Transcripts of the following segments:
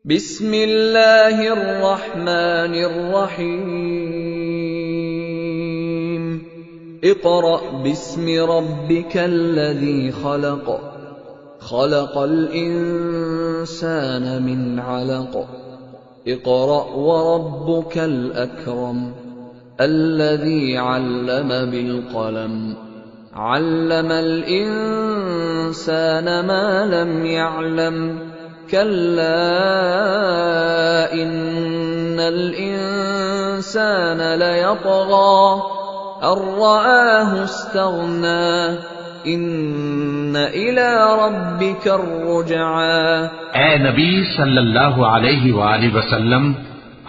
بسم اللہ الرحمن الرحیم اقرأ باسم ربک الذی خلق خلق الانسان من علق اقرأ وربک الاکرم الذی علم بالقلم علم الانسان ما لم يعلم كلا إن الإنسان ليطغى أن رآه استغنى إن إلى ربك الرجعى۔ اے نبی صلی اللہ علیہ وآلہ وسلم،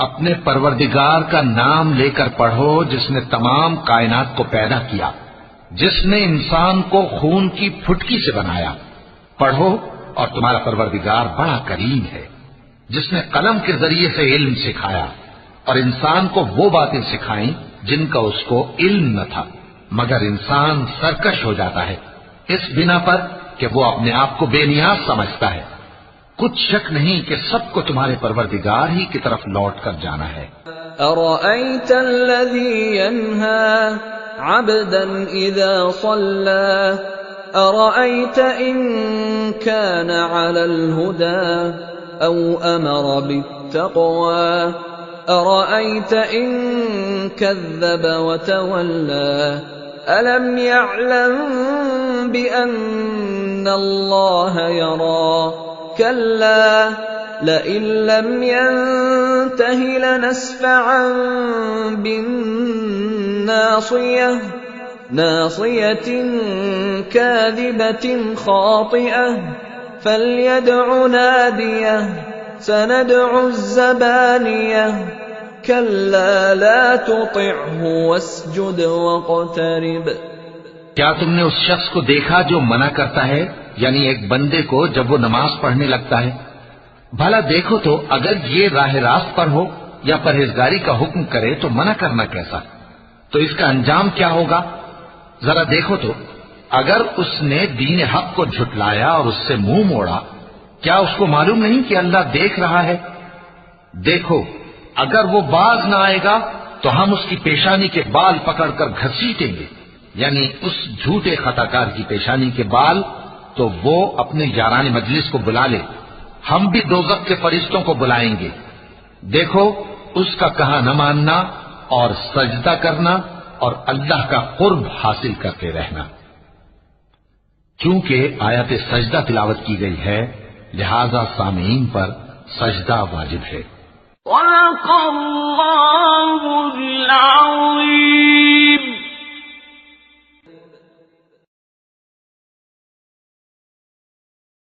اپنے پروردگار کا نام لے کر پڑھو جس نے تمام کائنات کو پیدا کیا، جس نے انسان کو خون کی پھٹکی سے بنایا۔ پڑھو اور تمہارا پروردگار بڑا کریم ہے، جس نے قلم کے ذریعے سے علم سکھایا اور انسان کو وہ باتیں سکھائیں جن کا اس کو علم نہ تھا، مگر انسان سرکش ہو جاتا ہے اس بنا پر کہ وہ اپنے آپ کو بے نیاز سمجھتا ہے۔ کچھ شک نہیں کہ سب کو تمہارے پروردگار ہی کی طرف لوٹ کر جانا ہے۔ أرأيت الذي ينهى عبدا إذا صلى أرأيت إن كان على الهدى أو أمر بالتقوى أرأيت إن كذب وتولى ألم يعلم بأن الله يرى كلا لئن لم ينته لنسفعا بالناصية ناصية كاذبة خاطئة فليدع ناديه سندع الزبانية كلا لا تطعه واسجد واقترب۔ کیا تم نے اس شخص کو دیکھا جو منع کرتا ہے، یعنی ایک بندے کو جب وہ نماز پڑھنے لگتا ہے؟ بھلا دیکھو تو اگر یہ راہ راست پر ہو یا پرہیزگاری کا حکم کرے تو منع کرنا کیسا؟ تو اس کا انجام کیا ہوگا؟ ذرا دیکھو تو اگر اس نے دین حق کو جھٹلایا اور اس سے منہ موڑا، کیا اس کو معلوم نہیں کہ اللہ دیکھ رہا ہے؟ دیکھو اگر وہ باز نہ آئے گا تو ہم اس کی پیشانی کے بال پکڑ کر گھسیٹیں گے، یعنی اس جھوٹے خطا کار کی پیشانی کے بال، تو وہ اپنے یاران مجلس کو بلا لے، ہم بھی دوزخ کے فرشتوں کو بلائیں گے۔ دیکھو اس کا کہا نہ ماننا اور سجدہ کرنا اور اللہ کا قرب حاصل کرتے رہنا۔ چونکہ آیت سجدہ تلاوت کی گئی ہے لہذا سامعین پر سجدہ واجب ہے۔ صدق اللہ العظیم۔